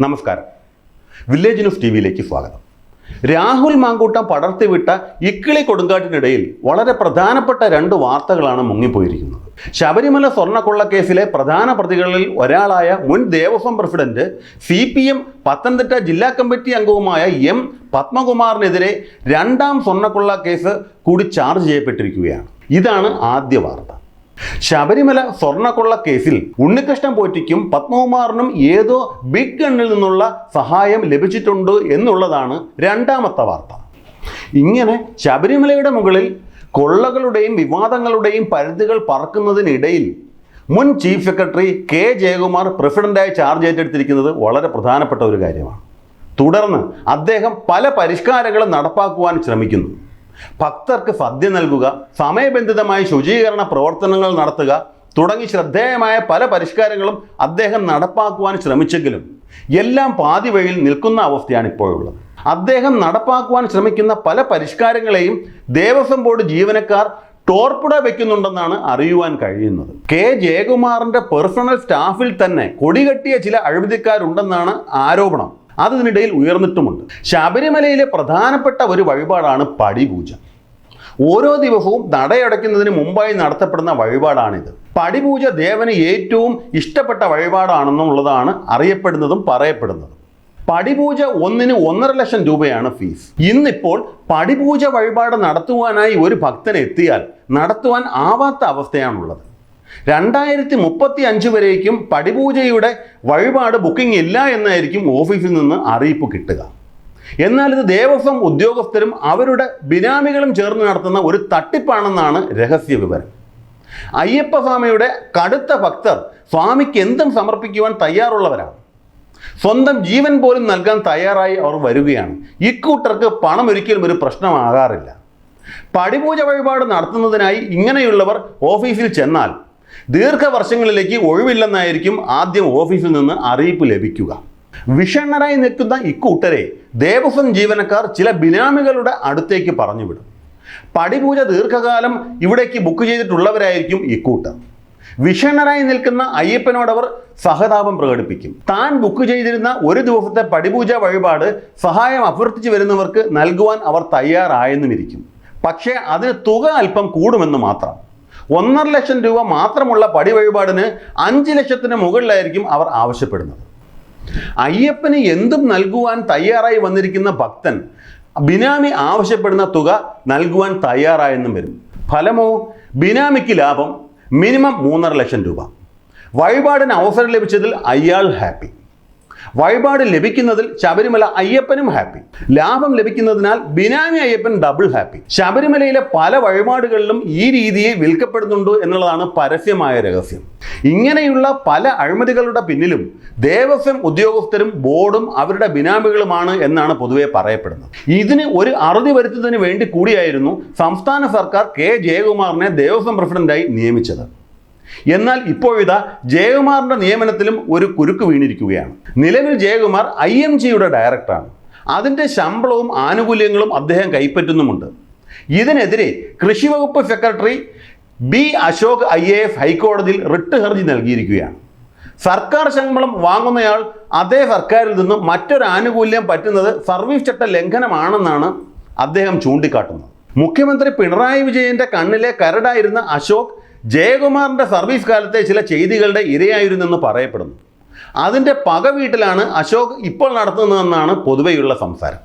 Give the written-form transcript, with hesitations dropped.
നമസ്കാരം. Village news ടിവിയിലേക്ക് സ്വാഗതം. രാഹുൽ മാങ്കൂട്ടം പടർത്തിവിട്ട ഇക്കിളി കൊടുങ്കാറ്റിനിടയിൽ വളരെ പ്രധാനപ്പെട്ട രണ്ട് വാർത്തകളാണ് മുങ്ങിപ്പോയിരിക്കുന്നത്. ശബരിമല സ്വർണ്ണക്കൊള്ളക്കേസിലെ പ്രധാന പ്രതികളിൽ ഒരാളായ മുൻ ദേവസ്വം പ്രസിഡന്റ് CPM പത്തനംതിട്ട ജില്ലാ കമ്മിറ്റി അംഗവുമായ M പത്മകുമാറിനെതിരെ രണ്ടാം സ്വർണ്ണക്കൊള്ള കേസ് കൂടി ചാർജ് ചെയ്യപ്പെട്ടിരിക്കുകയാണ്. ഇതാണ് ആദ്യ വാർത്ത. ശബരിമല സ്വർണ്ണക്കൊള്ള കേസിൽ ഉണ്ണികൃഷ്ണൻ പോറ്റിക്കും പത്മകുമാറിനും ഏതോ ബിഗ് ഗണ്ണിൽ നിന്നുള്ള സഹായം ലഭിച്ചിട്ടുണ്ട് എന്നുള്ളതാണ് രണ്ടാമത്തെ വാർത്ത. ഇങ്ങനെ ശബരിമലയുടെ മുകളിൽ കൊള്ളകളുടെയും വിവാദങ്ങളുടെയും പരിധികൾ പറക്കുന്നതിനിടയിൽ മുൻ ചീഫ് സെക്രട്ടറി K ജയകുമാർ പ്രസിഡന്റായി ചാർജ് ഏറ്റെടുത്തിരിക്കുന്നത് വളരെ പ്രധാനപ്പെട്ട ഒരു കാര്യമാണ്. തുടർന്ന് അദ്ദേഹം പല പരിഷ്കാരങ്ങളും നടപ്പാക്കുവാൻ ശ്രമിക്കുന്നു. ഭക്തർക്ക് സദ്യ നൽകുക, സമയബന്ധിതമായി ശുചീകരണ പ്രവർത്തനങ്ങൾ നടത്തുക തുടങ്ങി ശ്രദ്ധേയമായ പല പരിഷ്കാരങ്ങളും അദ്ദേഹം നടപ്പാക്കുവാൻ ശ്രമിച്ചെങ്കിലും എല്ലാം പാതി വഴിയിൽ നിൽക്കുന്ന അവസ്ഥയാണ് ഇപ്പോഴുള്ളത്. അദ്ദേഹം നടപ്പാക്കുവാൻ ശ്രമിക്കുന്ന പല പരിഷ്കാരങ്ങളെയും ദേവസ്വം ബോർഡ് ജീവനക്കാർ ടോർപ്പിട വെക്കുന്നുണ്ടെന്നാണ് അറിയുവാൻ കഴിയുന്നത്. K ജയകുമാറിന്റെ പേഴ്സണൽ സ്റ്റാഫിൽ തന്നെ കൊടികെട്ടിയ ചില അഴിമതിക്കാരുണ്ടെന്നാണ് ആരോപണം. അതിനിടയിൽ ഉയർന്നിട്ടുമുണ്ട്. ശബരിമലയിലെ പ്രധാനപ്പെട്ട ഒരു വഴിപാടാണ് പടിപൂജ. ഓരോ ദിവസവും നടയടയ്ക്കുന്നതിന് മുമ്പായി നടത്തപ്പെടുന്ന വഴിപാടാണിത്. പടിപൂജ ദേവന് ഏറ്റവും ഇഷ്ടപ്പെട്ട വഴിപാടാണെന്നുള്ളതാണ് അറിയപ്പെടുന്നതും പറയപ്പെടുന്നതും. പടിപൂജ ഒന്നിന് 1.5 ലക്ഷം രൂപയാണ് ഫീസ്. ഇന്നിപ്പോൾ പടിപൂജ വഴിപാട് നടത്തുവാനായി ഒരു ഭക്തൻ എത്തിയാൽ നടത്തുവാൻ ആവാത്ത അവസ്ഥയാണുള്ളത്. 2035 വരേക്കും പടിപൂജയുടെ വഴിപാട് ബുക്കിംഗ് ഇല്ല എന്നായിരിക്കും ഓഫീസിൽ നിന്ന് അറിയിപ്പ് കിട്ടുക. എന്നാൽ ഇത് ദേവസ്വം ഉദ്യോഗസ്ഥരും അവരുടെ ബിനാമികളും ചേർന്ന് നടത്തുന്ന ഒരു തട്ടിപ്പാണെന്നാണ് രഹസ്യ വിവരം. അയ്യപ്പസ്വാമിയുടെ കടുത്ത ഭക്തർ സ്വാമിക്ക് എന്തും സമർപ്പിക്കുവാൻ തയ്യാറുള്ളവരാണ്. സ്വന്തം ജീവൻ പോലും നൽകാൻ തയ്യാറായി അവർ വരികയാണ്. ഇക്കൂട്ടർക്ക് പണം ഒരിക്കലും ഒരു പ്രശ്നമാകാറില്ല. പടിപൂജ വഴിപാട് നടത്തുന്നതിനായി ഇങ്ങനെയുള്ളവർ ഓഫീസിൽ ചെന്നാൽ ദീർഘവർഷങ്ങളിലേക്ക് ഒഴിവില്ലെന്നായിരിക്കും ആദ്യം ഓഫീസിൽ നിന്ന് അറിയിപ്പ് ലഭിക്കുക. വിഷണ്ണരായി നിൽക്കുന്ന ഇക്കൂട്ടരെ ദേവസ്വം ജീവനക്കാർ ചില ബിനാമികളുടെ അടുത്തേക്ക് പറഞ്ഞുവിടും. പടിപൂജ ദീർഘകാലം ഇവിടേക്ക് ബുക്ക് ചെയ്തിട്ടുള്ളവരായിരിക്കും ഇക്കൂട്ടർ. വിഷണ്ണരായി നിൽക്കുന്ന അയ്യപ്പനോടവർ സഹതാപം പ്രകടിപ്പിക്കും. താൻ ബുക്ക് ചെയ്തിരുന്ന ഒരു ദിവസത്തെ പടിപൂജ വഴിപാട് സഹായം അഭ്യർത്ഥിച്ചു വരുന്നവർക്ക് നൽകുവാൻ അവർ തയ്യാറായെന്നുമിരിക്കും. പക്ഷേ അതിന് തുക അല്പം കൂടുമെന്ന് മാത്രം. 1.5 ലക്ഷം രൂപ മാത്രമുള്ള പടി വഴിപാടിന് 5 ലക്ഷത്തിന് മുകളിലായിരിക്കും അവർ ആവശ്യപ്പെടുന്നത്. അയ്യപ്പന് എന്തും നൽകുവാൻ തയ്യാറായി വന്നിരിക്കുന്ന ഭക്തൻ ബിനാമി ആവശ്യപ്പെടുന്ന തുക നൽകുവാൻ തയ്യാറായെന്നും വരും. ഫലമോ ബിനാമിക്ക് ലാഭം മിനിമം 3.5 ലക്ഷം രൂപ. വഴിപാടിന് അവസരം ലഭിച്ചതിൽ അയാൾ ഹാപ്പി. വഴിപാട് ലഭിക്കുന്നതിൽ ശബരിമല അയ്യപ്പനും ഹാപ്പി. ലാഭം ലഭിക്കുന്നതിനാൽ ബിനാമി അയ്യപ്പൻ ഡബിൾ ഹാപ്പി. ശബരിമലയിലെ പല വഴിപാടുകളിലും ഈ രീതിയിൽ വിൽക്കപ്പെടുന്നുണ്ട് എന്നുള്ളതാണ് പരസ്യമായ രഹസ്യം. ഇങ്ങനെയുള്ള പല അഴിമതികളുടെ പിന്നിലും ദേവസ്വം ഉദ്യോഗസ്ഥരും ബോർഡും അവരുടെ ബിനാമികളുമാണ് എന്നാണ് പൊതുവെ പറയപ്പെടുന്നത്. ഇതിന് ഒരു അറുതി വരുത്തുന്നതിന് വേണ്ടി കൂടിയായിരുന്നു സംസ്ഥാന സർക്കാർ K ജയകുമാറിനെ ദേവസ്വം പ്രസിഡന്റായി നിയമിച്ചത്. എന്നാൽ ഇപ്പോഴിതാ ജയകുമാറിന്റെ നിയമനത്തിലും ഒരു കുരുക്ക് വീണിരിക്കുകയാണ്. നിലവിൽ ജയകുമാർ IMGയുടെ ഡയറക്ടറാണ്. അതിൻ്റെ ശമ്പളവും ആനുകൂല്യങ്ങളും അദ്ദേഹം കൈപ്പറ്റുന്നുമുണ്ട്. ഇതിനെതിരെ കൃഷി വകുപ്പ് സെക്രട്ടറി B അശോക് IAS ഹൈക്കോടതിയിൽ റിട്ട് ഹർജി നൽകിയിരിക്കുകയാണ്. സർക്കാർ ശമ്പളം വാങ്ങുന്നയാൾ അതേ സർക്കാരിൽ നിന്നും മറ്റൊരു ആനുകൂല്യം പറ്റുന്നത് സർവീസ് ചട്ട ലംഘനമാണെന്നാണ് അദ്ദേഹം ചൂണ്ടിക്കാട്ടുന്നത്. മുഖ്യമന്ത്രി പിണറായി വിജയന്റെ കണ്ണിലെ കരടായിരുന്ന അശോക് ജയകുമാറിന്റെ സർവീസ് കാലത്തെ ചില ചെയ്തികളുടെ ഇരയായിരുന്നെന്ന് പറയപ്പെടുന്നു. അതിൻ്റെ പക വീട്ടിലാണ് അശോക് ഇപ്പോൾ നടത്തുന്നതെന്നാണ് പൊതുവെയുള്ള സംസാരം.